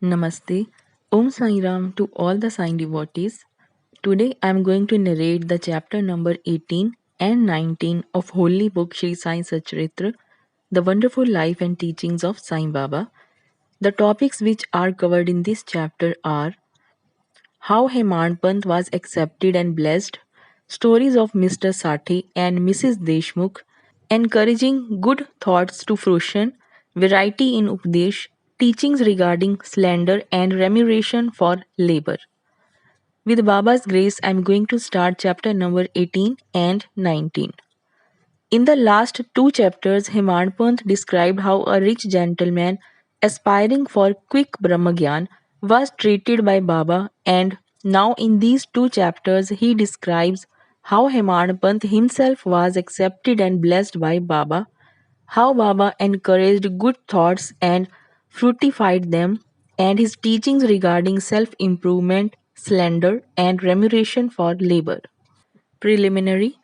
Namaste. Om Sai Ram to all the Sai devotees. Today I am going to narrate the chapter number 18 and 19 of Holy Book Shri Sai Satcharitra, the wonderful life and teachings of Sai Baba. The topics which are covered in this chapter are how Hemant was accepted and blessed, stories of Mr. Satay and Mrs. Deshmook, encouraging good thoughts to fruition, variety in Upadesh, teachings regarding slender and remuneration for labor. With Baba's grace, I am going to start chapter number 18 and 19. In the last two chapters, Hemant described how a rich gentleman aspiring for quick Brahmagyan was treated by Baba, and now in these two chapters he describes how Hemant himself was accepted and blessed by Baba, how Baba encouraged good thoughts and fructified them, and his teachings regarding self improvement, slender, and remuneration for labor. Preliminary.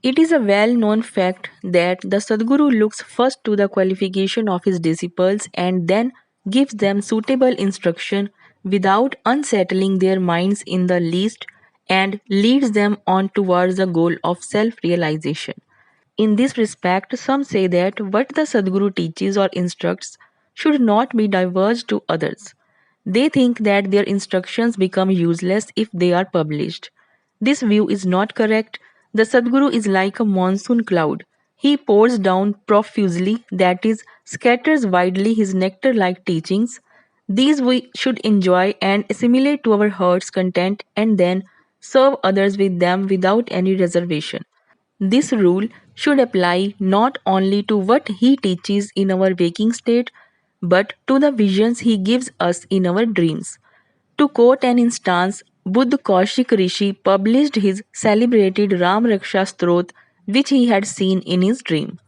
It is a well known fact that the Sadguru looks first to the qualification of his disciples and then gives them suitable instruction without unsettling their minds in the least and leads them on towards the goal of self realization. In this respect, some say that what the Sadguru teaches or instructs should not be divulged to others. They think that their instructions become useless if they are published. This view is not correct. The Sadguru is like a monsoon cloud. He pours down profusely, that is, scatters widely his nectar like teachings. These we should enjoy and assimilate to our heart's content and then serve others with them without any reservation. This rule should apply not only to what he teaches in our waking state, but to the visions he gives us in our dreams. To quote an instance, Buddha Kaushik Rishi published his celebrated Ram Raksha Strot, which he had seen in his dream.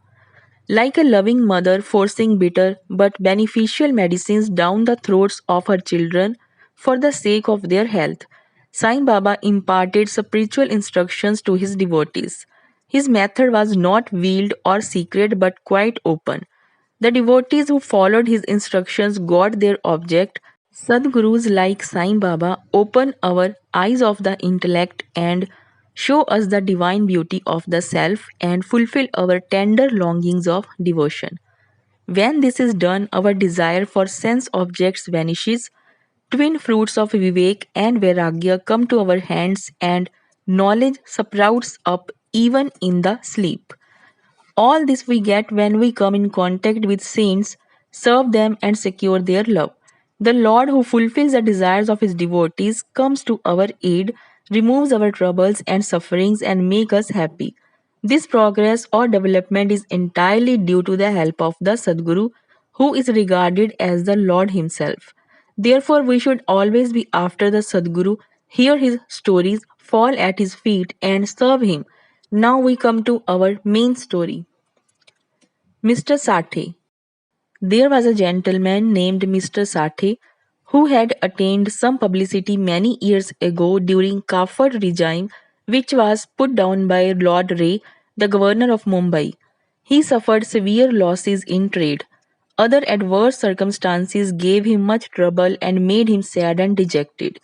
Like a loving mother forcing bitter but beneficial medicines down the throats of her children for the sake of their health, Sai Baba imparted spiritual instructions to his devotees. His method was not veiled or secret but quite open. The devotees who followed his instructions got their object. Sadgurus like Sai Baba open our eyes of the intellect and show us the divine beauty of the self and fulfill our tender longings of devotion. When this is done, our desire for sense objects vanishes, twin fruits of Vivek and Vairagya come to our hands, and knowledge sprouts up even in the sleep. All this we get when we come in contact with saints, serve them, and secure their love. The Lord, who fulfills the desires of his devotees, comes to our aid, removes our troubles and sufferings, and makes us happy. This progress or development is entirely due to the help of the Sadguru, who is regarded as the Lord himself. Therefore, we should always be after the Sadguru, hear his stories, fall at his feet, and serve him. Now we come to our main story. Mr. Satay. There was a gentleman named Mr. Satay who had attained some publicity many years ago during Kafir regime, which was put down by Lord Ray, the governor of Mumbai. He suffered severe losses in trade. Other adverse circumstances gave him much trouble and made him sad and dejected.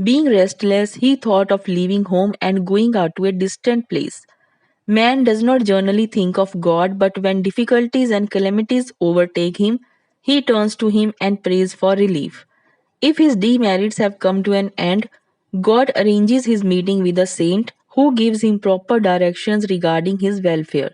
Being restless, he thought of leaving home and going out to a distant place. Man does not generally think of God, but when difficulties and calamities overtake him, he turns to him and prays for relief. If his demerits have come to an end, God arranges his meeting with a saint who gives him proper directions regarding his welfare.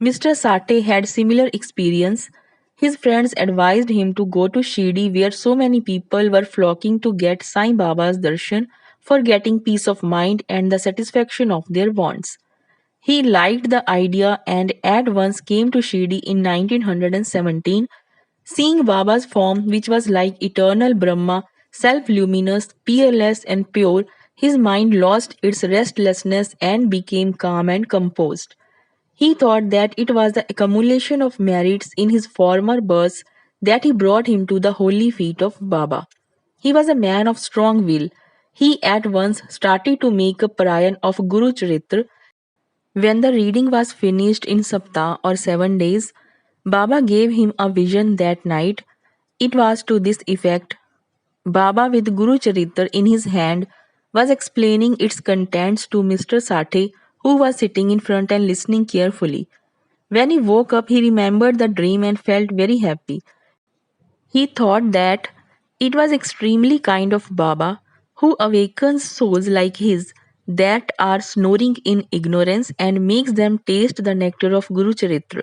Mr. Satay had similar experience. His friends advised him to go to Shirdi where so many people were flocking to get Sai Baba's darshan for getting peace of mind and the satisfaction of their wants. He liked the idea and at once came to Shirdi in 1917. Seeing Baba's form, which was like eternal Brahma, self luminous, peerless, and pure, his mind lost its restlessness and became calm and composed. He thought that it was the accumulation of merits in his former births that he brought him to the holy feet of Baba. He was a man of strong will. He at once started to make a paryan of Guru Charitra. When the reading was finished in Saptah or 7 days, Baba gave him a vision that night. It was to this effect: Baba, with Guru Charitra in his hand, was explaining its contents to Mr. Satay, who was sitting in front and listening carefully. When he woke up, he remembered the dream and felt very happy. He thought that it was extremely kind of Baba, who awakens souls like his that are snoring in ignorance and makes them taste the nectar of Guru Charitra.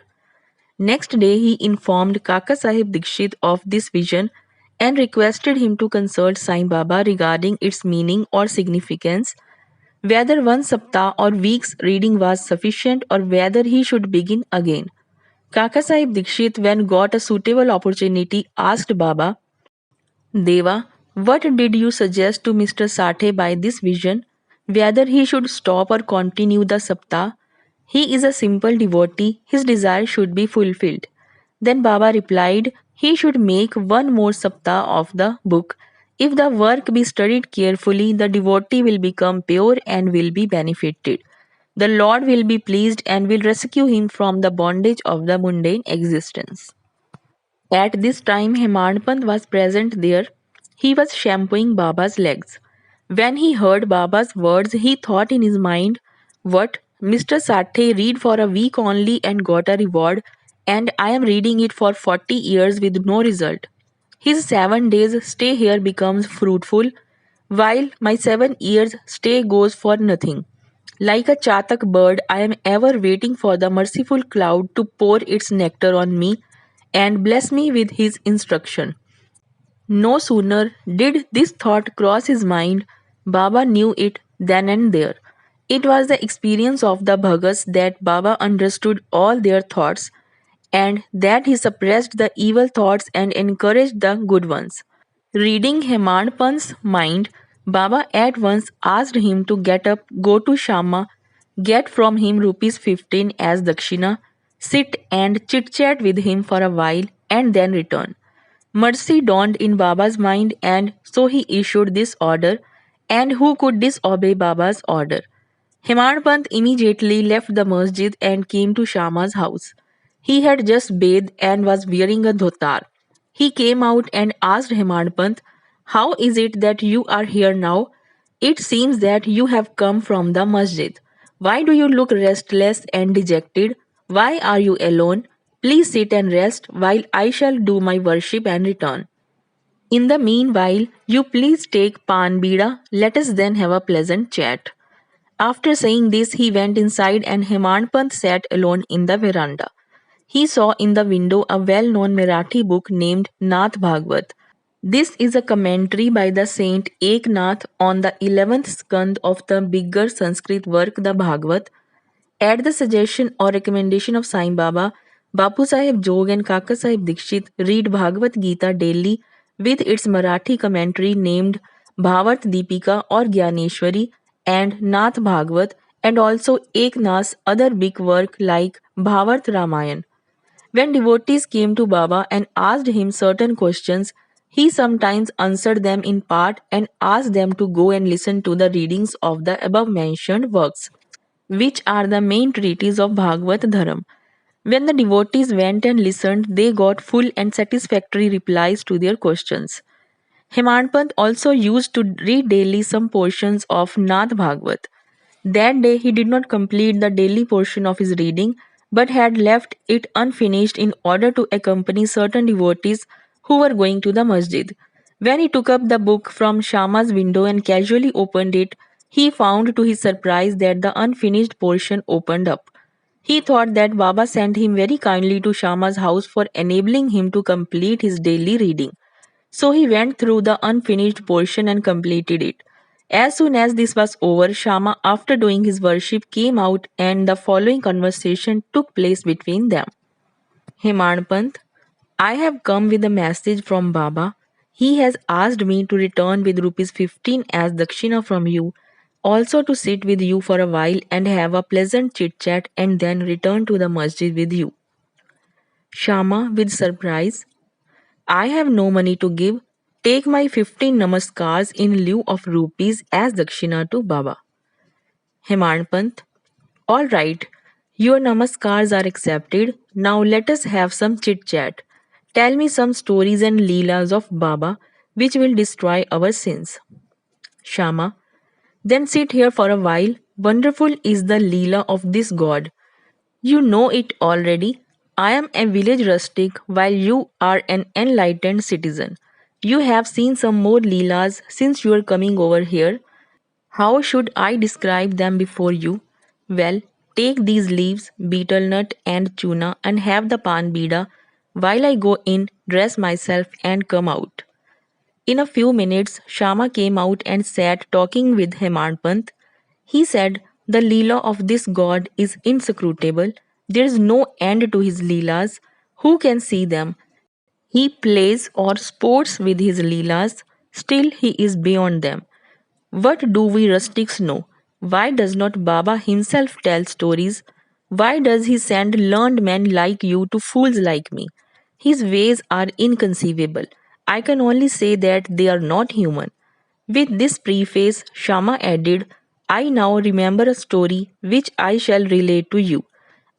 Next day, he informed Kaka Sahib Dikshit of this vision and requested him to consult Sai Baba regarding its meaning or significance, whether one saptah or week's reading was sufficient or whether he should begin again. Kaka Sahib Dikshit, when got a suitable opportunity, asked Baba, Deva, what did you suggest to Mr. Sathe by this vision? Whether he should stop or continue the saptah? He is a simple devotee, his desire should be fulfilled. Then Baba replied, he should make one more saptah of the book. If the work be studied carefully, the devotee will become pure and will be benefited. The Lord will be pleased and will rescue him from the bondage of the mundane existence. At this time, Hemandpant was present there. He was shampooing Baba's legs. When he heard Baba's words, he thought in his mind, what? Mr. Sathe read for a week only and got a reward, and I am reading it for 40 years with no result. His 7 days stay here becomes fruitful, while my 7 years stay goes for nothing. Like a chatak bird, I am ever waiting for the merciful cloud to pour its nectar on me and bless me with his instruction. No sooner did this thought cross his mind, Baba knew it then and there. It was the experience of the Bhagats that Baba understood all their thoughts and that he suppressed the evil thoughts and encouraged the good ones. Reading Hemandpant's mind, Baba at once asked him to get up, go to Shama, get from him rupees 15 as dakshina, sit and chit chat with him for a while, and then return. Mercy dawned in Baba's mind, and so he issued this order. And who could disobey Baba's order? Hemandpant immediately left the masjid and came to Shama's house. He had just bathed and was wearing a dhotar. He came out and asked Hemandpant, how is it that you are here now? It seems that you have come from the masjid. Why do you look restless and dejected? Why are you alone? Please sit and rest while I shall do my worship and return. In the meanwhile, you please take pan bida. Let us then have a pleasant chat. After saying this, he went inside and Hemandpant sat alone in the veranda. He saw in the window a well known Marathi book named Nath Bhagwat. This is a commentary by the saint Eknath on the 11th skand of the bigger Sanskrit work, the Bhagavad. At the suggestion or recommendation of Sai Baba, Bapu Sahib Jog and Kaka Sahib Dikshit read Bhagavad Gita daily with its Marathi commentary named Bhavat Deepika or Gyaneshwari and Nath Bhagwat, and also Eknath's other big work like Bhavat Ramayan. When devotees came to Baba and asked him certain questions, he sometimes answered them in part and asked them to go and listen to the readings of the above mentioned works, which are the main treatises of Bhagavad Dharam. When the devotees went and listened, they got full and satisfactory replies to their questions. Hemandpant also used to read daily some portions of Nath Bhagwat. That day he did not complete the daily portion of his reading, but had left it unfinished in order to accompany certain devotees who were going to the masjid. When he took up the book from Shama's window and casually opened it, he found to his surprise that the unfinished portion opened up. He thought that Baba sent him very kindly to Shama's house for enabling him to complete his daily reading. So he went through the unfinished portion and completed it. As soon as this was over, Shama, after doing his worship, came out and the following conversation took place between them. Hemandpant, I have come with a message from Baba. He has asked me to return with rupees 15 as dakshina from you, also to sit with you for a while and have a pleasant chit chat and then return to the masjid with you. Shama, with surprise, I have no money to give. Take my 15 namaskars in lieu of rupees as dakshina to Baba. Hemandpant, all right, your namaskars are accepted. Now let us have some chit chat. Tell me some stories and leelas of Baba. which will destroy our sins. Shama, then sit here for a while. Wonderful is the Leela of this god. You know it already. I am a village rustic while you are an enlightened citizen. You have seen some more Leelas since you are coming over here. How should I describe them before you? Well, take these leaves, betel nut, and tuna, and have the pan bida while I go in, dress myself, and come out. In a few minutes, Shama came out and sat talking with Hemant. He said, the Leela of this god is inscrutable. There is no end to his Leelas. Who can see them? He plays or sports with his Leelas, still he is beyond them. What do we rustics know? Why does not Baba himself tell stories? Why does he send learned men like you to fools like me? His ways are inconceivable. I can only say that they are not human. With this preface, Shama added, I now remember a story which I shall relate to you.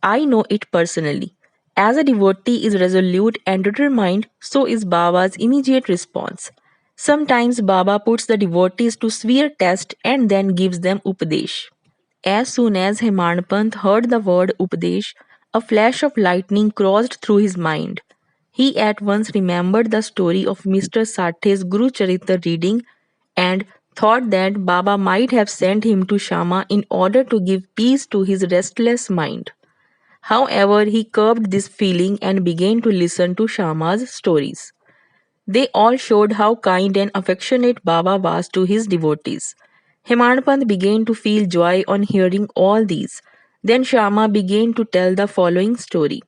I know it personally. As a devotee is resolute and determined, so is Baba's immediate response. Sometimes Baba puts the devotees to severe test and then gives them Upadesh. As soon as Hemanpant heard the word Upadesh, a flash of lightning crossed through his mind. He at once remembered the story of Mr. Satay's Guru Charitra reading and thought that Baba might have sent him to Shama in order to give peace to his restless mind. However, he curbed this feeling and began to listen to Shama's stories. They all showed how kind and affectionate Baba was to his devotees. Hemanpant began to feel joy on hearing all these. Then Shama began to tell the following story.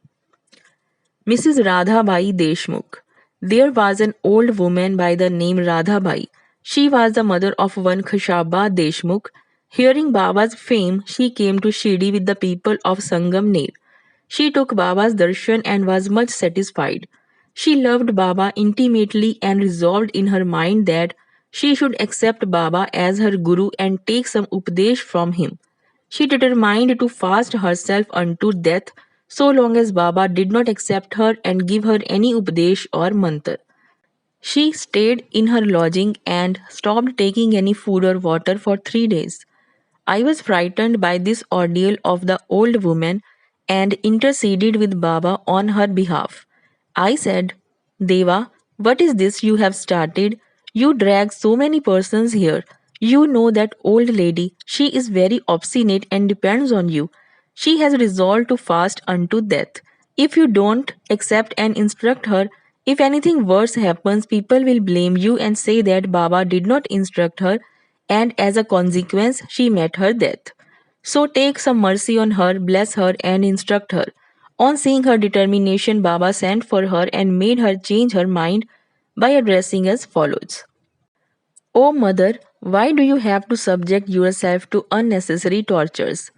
Mrs. Radhabaai Deshmook. There was an old woman by the name Radhabaai. She was the mother of one Khashaba Deshmook. Hearing Baba's fame, she came to Shirdi with the people of Sangam Ner. She took Baba's darshan and was much satisfied. She loved Baba intimately and resolved in her mind that she should accept Baba as her guru and take some upadesh from him. She determined to fast herself unto death so long as Baba did not accept her and give her any upadesh or mantra. She stayed in her lodging and stopped taking any food or water for 3 days. I was frightened by this ordeal of the old woman and interceded with Baba on her behalf. I said, Deva, what is this you have started? You drag so many persons here. You know that old lady, she is very obstinate and depends on you. She has resolved to fast unto death. If you don't accept and instruct her, if anything worse happens, people will blame you and say that Baba did not instruct her, and as a consequence, she met her death. So take some mercy on her, bless her, and instruct her. On seeing her determination, Baba sent for her and made her change her mind by addressing as follows. O mother, why do you have to subject yourself to unnecessary tortures?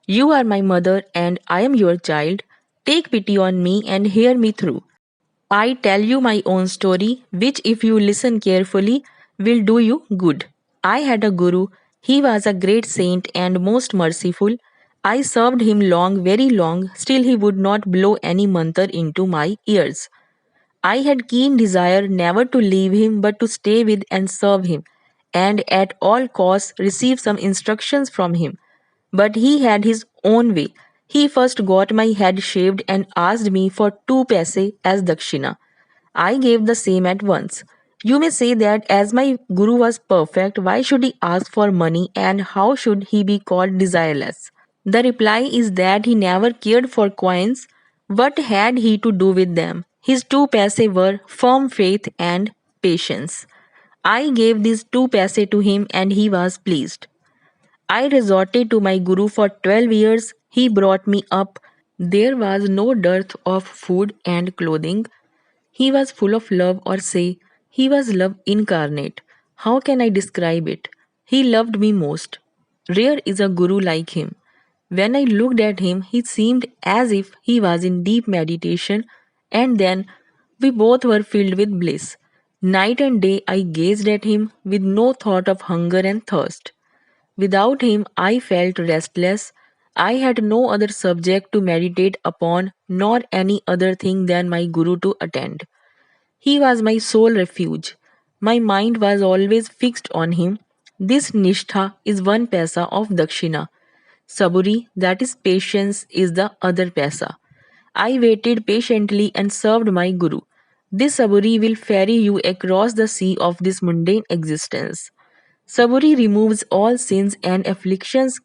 You are my mother and I am your child. Take pity on me and hear me through. I tell you my own story, which, if you listen carefully, will do you good. I had a guru. He was a great saint and most merciful. I served him long, very long, still he would not blow any mantra into my ears. I had keen desire never to leave him but to stay with and serve him, and at all costs receive some instructions from him. But he had his own way. He first got my head shaved and asked me for 2 paise as dakshina. I gave the same at once. You may say that as my guru was perfect, why should he ask for money and how should he be called desireless? The reply is that he never cared for coins. What had he to do with them? His 2 paise were firm faith and patience. I gave these 2 paise to him and he was pleased. I resorted to my guru for 12 years. He brought me up. There was no dearth of food and clothing. He was full of love, or say, he was love incarnate. How can I describe it? He loved me most. Rare is a guru like him. When I looked at him, he seemed as if he was in deep meditation, and then we both were filled with bliss. Night and day I gazed at him with no thought of hunger and thirst. Without him, I felt restless. I had no other subject to meditate upon, nor any other thing than my Guru to attend. He was my sole refuge. My mind was always fixed on him. This nishtha is one paisa of dakshina. Saburi, that is patience, is the other paisa. I waited patiently and served my Guru. This Saburi will ferry you across the sea of this mundane existence. Saburi removes all sins and afflictions,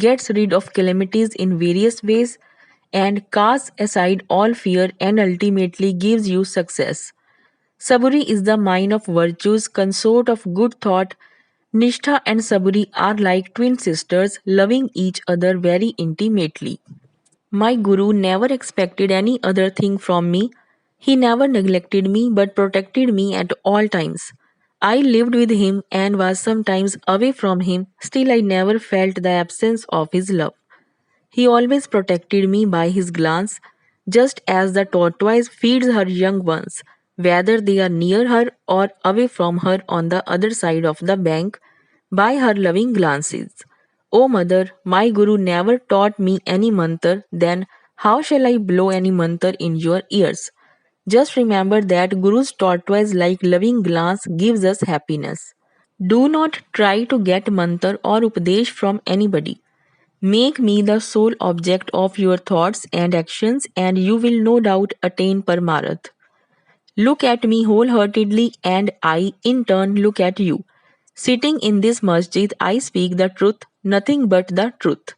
gets rid of calamities in various ways, and casts aside all fear and ultimately gives you success. Saburi is the mine of virtues, consort of good thought. Nishtha and Saburi are like twin sisters, loving each other very intimately. My Guru never expected any other thing from me. He never neglected me but protected me at all times. I lived with him and was sometimes away from him, still, I never felt the absence of his love. He always protected me by his glance, just as the tortoise feeds her young ones, whether they are near her or away from her on the other side of the bank, by her loving glances. O mother, my Guru never taught me any mantra, then how shall I blow any mantra in your ears? Just remember that Guru's tortoise like loving glance gives us happiness. Do not try to get mantra or upadesh from anybody. Make me the sole object of your thoughts and actions, and you will no doubt attain Paramarat. Look at me wholeheartedly, and I, in turn, look at you. Sitting in this masjid, I speak the truth, nothing but the truth.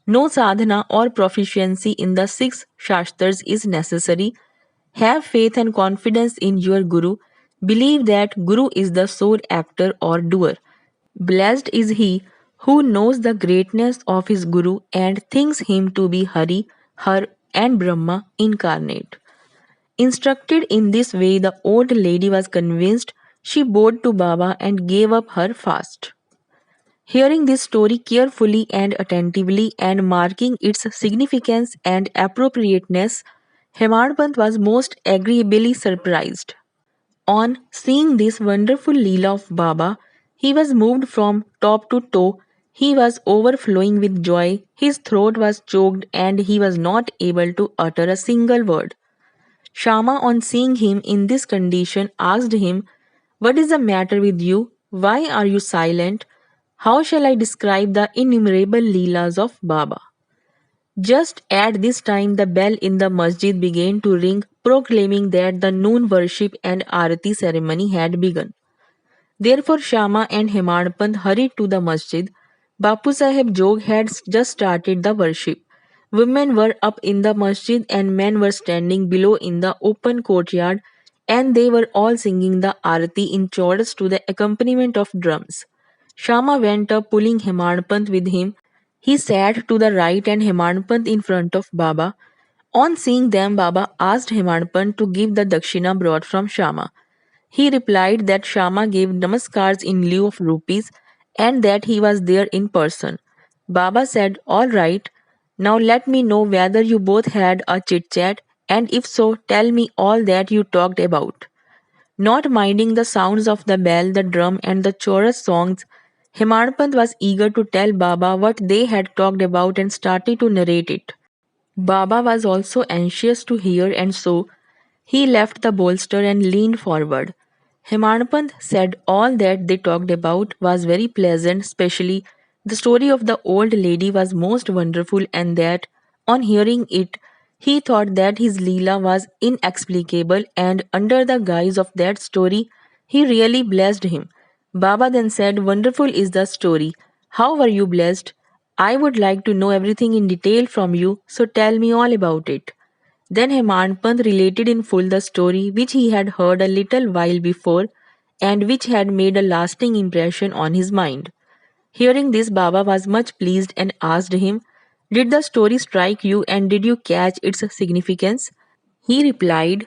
No sadhana or proficiency in the six shastras is necessary. Have faith and confidence in your Guru. Believe that Guru is the sole actor or doer. Blessed is he who knows the greatness of his Guru and thinks him to be Hari, Har, and Brahma incarnate. Instructed in this way, the old lady was convinced. She bowed to Baba and gave up her fast. Hearing this story carefully and attentively and marking its significance and appropriateness, Hemadpant was most agreeably surprised. On seeing this wonderful Leela of Baba, he was moved from top to toe. He was overflowing with joy, his throat was choked, and he was not able to utter a single word. Shama, on seeing him in this condition, asked him, "What is the matter with you? Why are you silent? How shall I describe the innumerable Leelas of Baba?" Just at this time, the bell in the masjid began to ring, proclaiming that the noon worship and arati ceremony had begun. Therefore, Shama and Hemadpant hurried to the masjid. Bapu Sahib Jog had just started the worship. Women were up in the masjid and men were standing below in the open courtyard, and they were all singing the arati in chorus to the accompaniment of drums. Shama went up, pulling Hemadpant with him. He sat to the right and Hemadpant in front of Baba. On seeing them, Baba asked Hemadpant to give the dakshina brought from Shama. He replied that Shama gave namaskars in lieu of rupees and that he was there in person. Baba said, "All right, now let me know whether you both had a chit chat, and if so, tell me all that you talked about." Not minding the sounds of the bell, the drum, and the chorus songs, Himadpant was eager to tell Baba what they had talked about and started to narrate it. Baba was also anxious to hear, and so he left the bolster and leaned forward. Hemadpant said all that they talked about was very pleasant, especially the story of the old lady was most wonderful, and that, on hearing it, he thought that his Leela was inexplicable, and under the guise of that story, he really blessed him. Baba then said, "Wonderful is the story. How were you blessed? I would like to know everything in detail from you, so tell me all about it." Then Hemantpant related in full the story which he had heard a little while before and which had made a lasting impression on his mind. Hearing this, Baba was much pleased and asked him, "Did the story strike you and did you catch its significance?" He replied,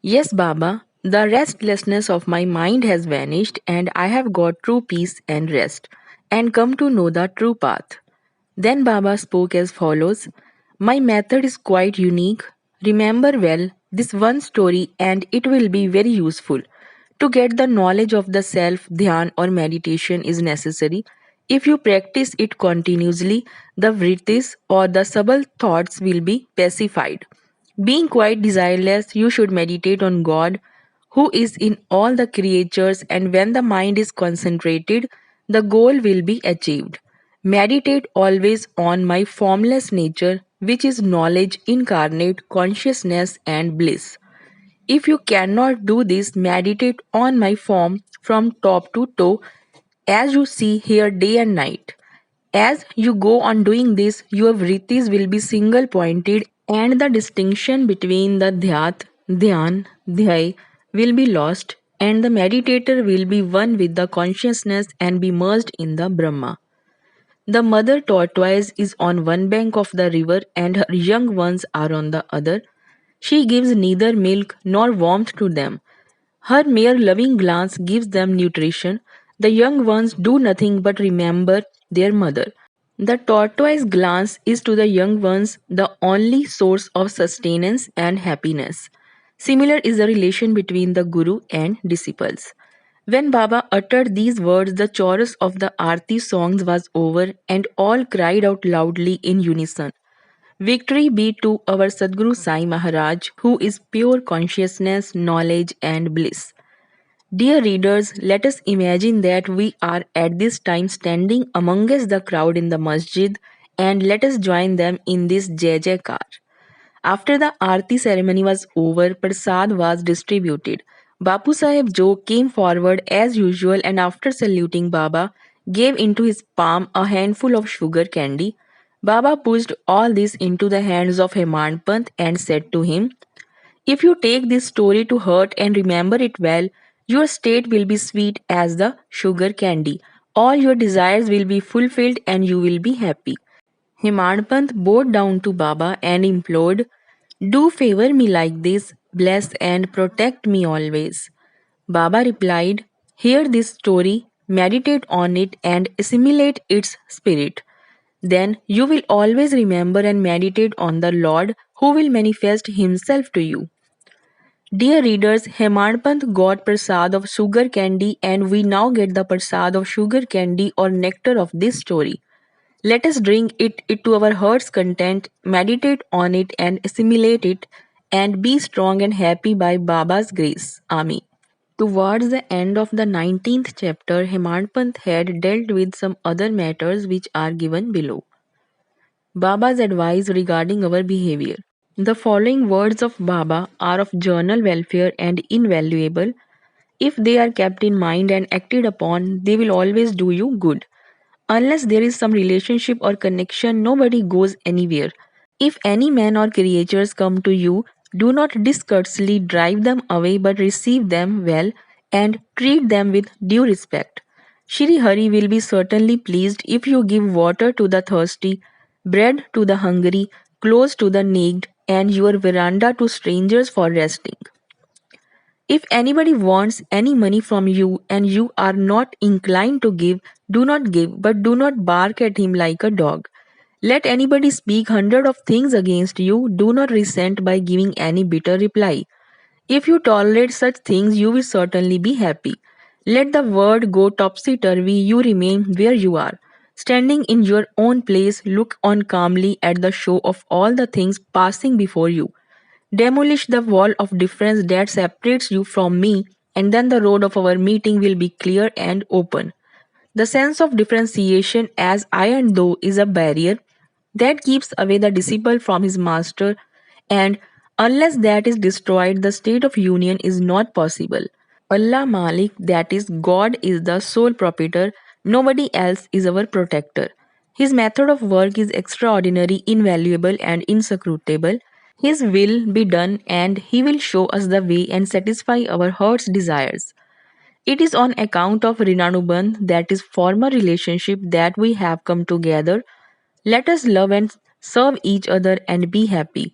"Yes, Baba. The restlessness of my mind has vanished and I have got true peace and rest and come to know the true path." Then Baba spoke as follows: "My method is quite unique. Remember well this one story and it will be very useful. To get the knowledge of the self, dhyan or meditation is necessary. If you practice it continuously, the vrittis or the subtle thoughts will be pacified. Being quite desireless, you should meditate on God. who is in all the creatures, and when the mind is concentrated, the goal will be achieved. Meditate always on my formless nature, which is knowledge incarnate, consciousness, and bliss. If you cannot do this, meditate on my form from top to toe, as you see here day and night. As you go on doing this, your vrittis will be single pointed, and the distinction between the dhyat, dhyan, dhyay will be lost, and the meditator will be one with the consciousness and be merged in the Brahma. The mother tortoise is on one bank of the river and her young ones are on the other. She gives neither milk nor warmth to them. Her mere loving glance gives them nutrition. The young ones do nothing but remember their mother. The tortoise glance is to the young ones the only source of sustenance and happiness. Similar is the relation between the Guru and disciples. When Baba uttered these words, the chorus of the Aarti songs was over and all cried out loudly in unison. Victory be to our Sadguru Sai Maharaj, who is pure consciousness, knowledge, and bliss. Dear readers, let us imagine that we are at this time standing amongst the crowd in the masjid, and let us join them in this Jai Jaikar. After the Aarti ceremony was over, Prasad was distributed. Bapu Sahib Jo came forward as usual and after saluting Baba, gave into his palm a handful of sugar candy. Baba pushed all this into the hands of Hemant Pant and said to him, if you take this story to heart and remember it well, your state will be sweet as the sugar candy. All your desires will be fulfilled and you will be happy. Himanpant bowed down to Baba and implored, do favor me like this, bless and protect me always. Baba replied, hear this story, meditate on it and assimilate its spirit. Then you will always remember and meditate on the Lord who will manifest himself to you. Dear readers, Hemadpant got prasad of sugar candy and we now get the prasad of sugar candy or nectar of this story. Let us drink it to our heart's content, meditate on it and assimilate it and be strong and happy by Baba's grace. Amen. Towards the end of the 19th chapter, Hemadpant had dealt with some other matters which are given below. Baba's advice regarding our behavior. The following words of Baba are of journal welfare and invaluable. If they are kept in mind and acted upon, they will always do you good. Unless there is some relationship or connection, nobody goes anywhere. If any man or creatures come to you, do not discourteously drive them away but receive them well and treat them with due respect. Shri Hari will be certainly pleased if you give water to the thirsty, bread to the hungry, clothes to the naked, and your veranda to strangers for resting. If anybody wants any money from you and you are not inclined to give, do not give, but do not bark at him like a dog. Let anybody speak 100 of things against you, do not resent by giving any bitter reply. If you tolerate such things, you will certainly be happy. Let the world go topsy-turvy, you remain where you are. Standing in your own place, look on calmly at the show of all the things passing before you. Demolish the wall of difference that separates you from me, and then the road of our meeting will be clear and open. The sense of differentiation as I and thou is a barrier that keeps away the disciple from his master, and unless that is destroyed, the state of union is not possible. Allah Malik, that is, God, is the sole proprietor, nobody else is our protector. His method of work is extraordinary, invaluable, and inscrutable. His will be done, and He will show us the way and satisfy our heart's desires. It is on account of Rinanubandh, that is, former relationship, that we have come together. Let us love and serve each other and be happy.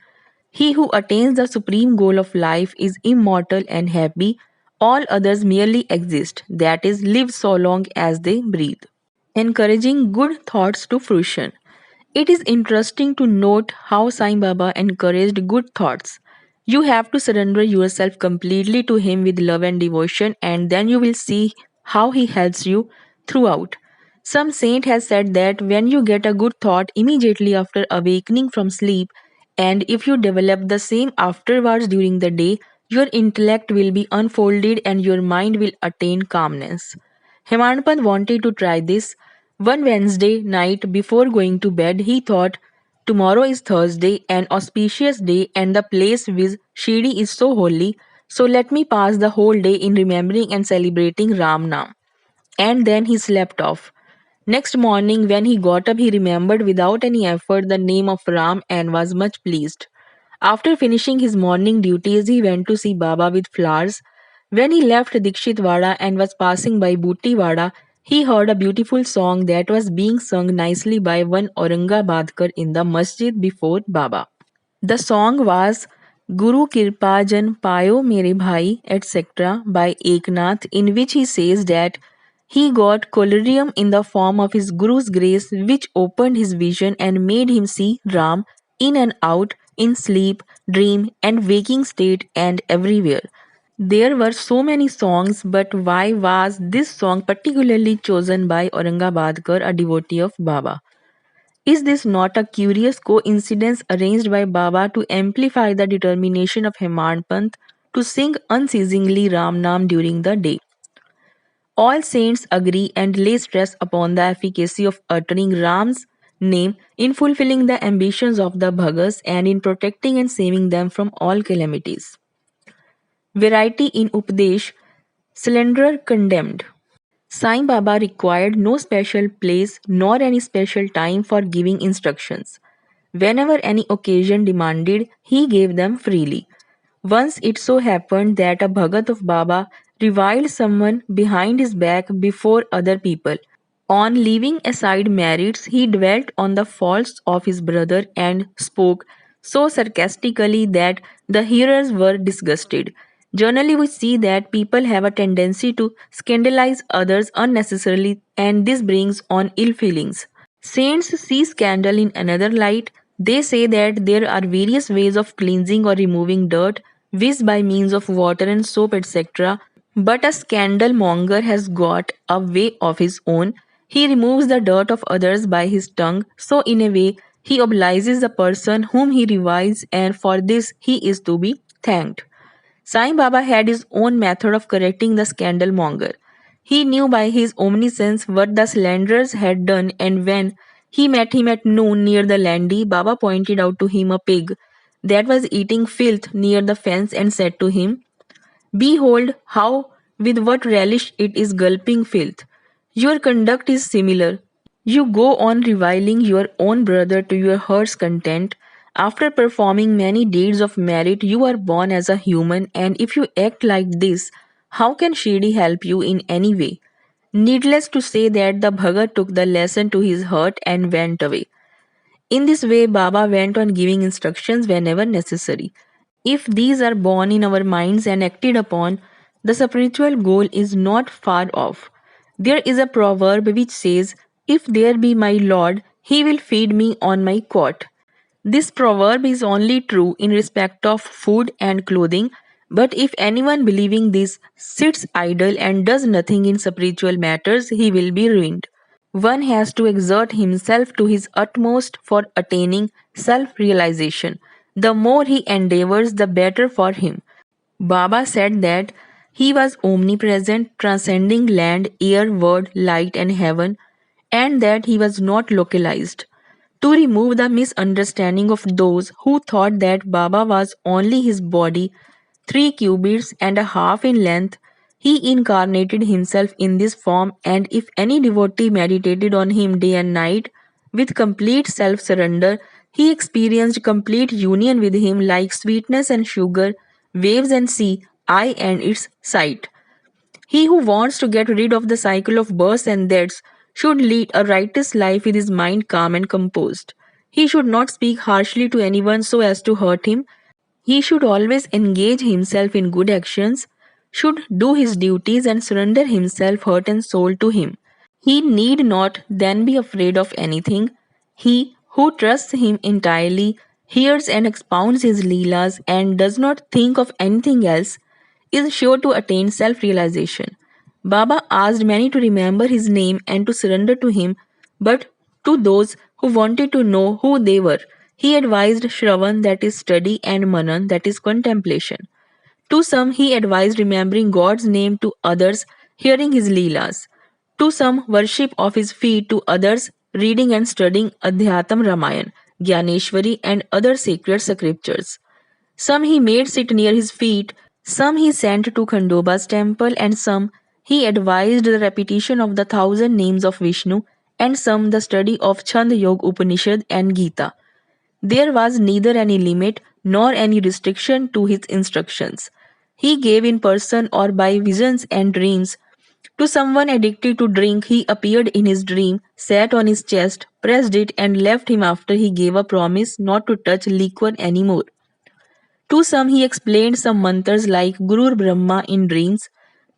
He who attains the supreme goal of life is immortal and happy. All others merely exist, that is, live so long as they breathe. Encouraging good thoughts to fruition. It is interesting to note how Sai Baba encouraged good thoughts. You have to surrender yourself completely to him with love and devotion, and then you will see how he helps you throughout. Some saint has said that when you get a good thought immediately after awakening from sleep, and if you develop the same afterwards during the day, Your intellect will be unfolded and your mind will attain calmness. Hemanpant wanted to try this. One Wednesday night before going to bed, he thought, tomorrow is Thursday, an auspicious day, and the place with Shiri is so holy, so let me pass the whole day in remembering and celebrating Ram Nam. And then he slept off. Next morning, when he got up, he remembered without any effort the name of Ram and was much pleased. After finishing his morning duties, he went to see Baba with flowers. When he left Dikshitwada and was passing by Buttiwada, he heard a beautiful song that was being sung nicely by one Aurangabadkar in the masjid before Baba. The song was Guru Kirpa Jan Payo Mere Bhai, etc. by Eknath, in which he says that he got collyrium in the form of his Guru's grace, which opened his vision and made him see Ram in and out, in sleep, dream, and waking state, and everywhere. There were so many songs, but why was this song particularly chosen by Aurangabadkar, a devotee of Baba? Is this not a curious coincidence arranged by Baba to amplify the determination of Hemanpant to sing unceasingly Ram Nam during the day? All saints agree and lay stress upon the efficacy of uttering Ram's name in fulfilling the ambitions of the Bhagas and in protecting and saving them from all calamities. Variety in Upadesh, slanderer condemned. Sai Baba required no special place nor any special time for giving instructions. Whenever any occasion demanded, he gave them freely. Once it so happened that a Bhagat of Baba reviled someone behind his back before other people. On leaving aside merits, he dwelt on the faults of his brother and spoke so sarcastically that the hearers were disgusted. Generally, we see that people have a tendency to scandalize others unnecessarily, and this brings on ill feelings. Saints see scandal in another light. They say that there are various ways of cleansing or removing dirt, viz. By means of water and soap, etc. But a scandal monger has got a way of his own. He removes the dirt of others by his tongue, so in a way he obliges the person whom he reviles, and for this he is to be thanked. Sai Baba had his own method of correcting the scandal monger. He knew by his omniscience what the slanderers had done, and when he met him at noon near the Landi, Baba pointed out to him a pig that was eating filth near the fence and said to him, behold how with what relish it is gulping filth. Your conduct is similar. You go on reviling your own brother to your heart's content. After performing many deeds of merit, you are born as a human, and if you act like this, how can Shiri help you in any way? Needless to say that the Bhagat took the lesson to his heart and went away. In this way, Baba went on giving instructions whenever necessary. If these are born in our minds and acted upon, the spiritual goal is not far off. There is a proverb which says, if there be my Lord, he will feed me on my cot. This proverb is only true in respect of food and clothing, but if anyone believing this sits idle and does nothing in spiritual matters, he will be ruined. One has to exert himself to his utmost for attaining self realization. The more he endeavors, the better for him. Baba said that he was omnipresent, transcending land, air, word, light, and heaven, and that he was not localized. To remove the misunderstanding of those who thought that Baba was only his body, 3 cubits and a half in length, he incarnated himself in this form, and if any devotee meditated on him day and night with complete self surrender, he experienced complete union with him like sweetness and sugar, waves and sea, eye and its sight. He who wants to get rid of the cycle of births and deaths should lead a righteous life with his mind calm and composed. He should not speak harshly to anyone so as to hurt him. He should always engage himself in good actions, should do his duties and surrender himself heart and soul to him. He need not then be afraid of anything. He who trusts him entirely, hears and expounds his Leelas, and does not think of anything else, is sure to attain self realization. Baba asked many to remember his name and to surrender to him, but to those who wanted to know who they were, he advised Shravan, that is study, and Manan, that is contemplation. To some, he advised remembering God's name, to others, hearing his Leelas. To some, worship of his feet, to others, reading and studying Adhyatam Ramayan, Gyaneshwari, and other sacred scriptures. Some he made sit near his feet, some he sent to Khandoba's temple, and some he advised the repetition of the 1,000 names of Vishnu, and some the study of Chand Yog Upanishad and Gita. There was neither any limit nor any restriction to his instructions. He gave in person or by visions and dreams. To someone addicted to drink, he appeared in his dream, sat on his chest, pressed it, and left him after he gave a promise not to touch liquor anymore. To some, he explained some mantras like Guru Brahma in dreams.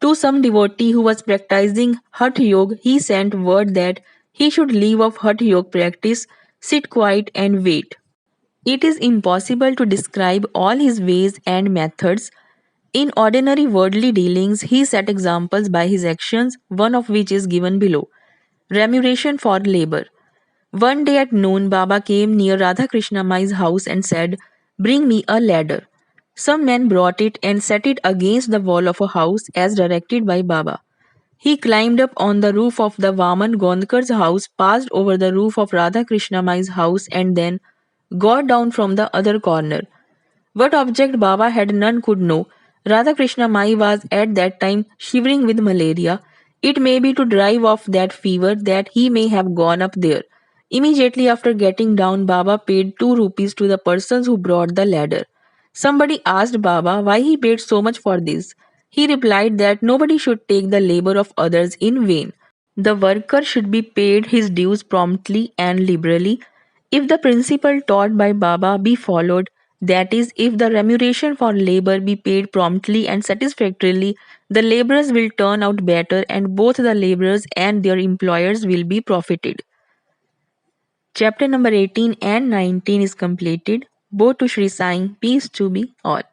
To some devotee who was practicing Hatha Yoga, he sent word that he should leave off Hatha Yoga practice, sit quiet, and wait. It is impossible to describe all his ways and methods. In ordinary worldly dealings, he set examples by his actions, one of which is given below. Remuneration for labor. One day at noon, Baba came near Radha Krishna Mai's house and said, "Bring me a ladder." Some men brought it and set it against the wall of a house as directed by Baba. He climbed up on the roof of the Vaman Gondkar's house, passed over the roof of Radha Krishna Mai's house, and then got down from the other corner. What object Baba had, none could know. Radha Krishna Mai was at that time shivering with malaria. It may be to drive off that fever that he may have gone up there. Immediately after getting down, Baba paid 2 rupees to the persons who brought the ladder. Somebody asked Baba why he paid so much for this. He replied that nobody should take the labor of others in vain. The worker should be paid his dues promptly and liberally. If the principle taught by Baba be followed, that is, if the remuneration for labor be paid promptly and satisfactorily, the laborers will turn out better and both the laborers and their employers will be profited. Chapter number 18 and 19 is completed. Both to Shri Sai, peace to be all.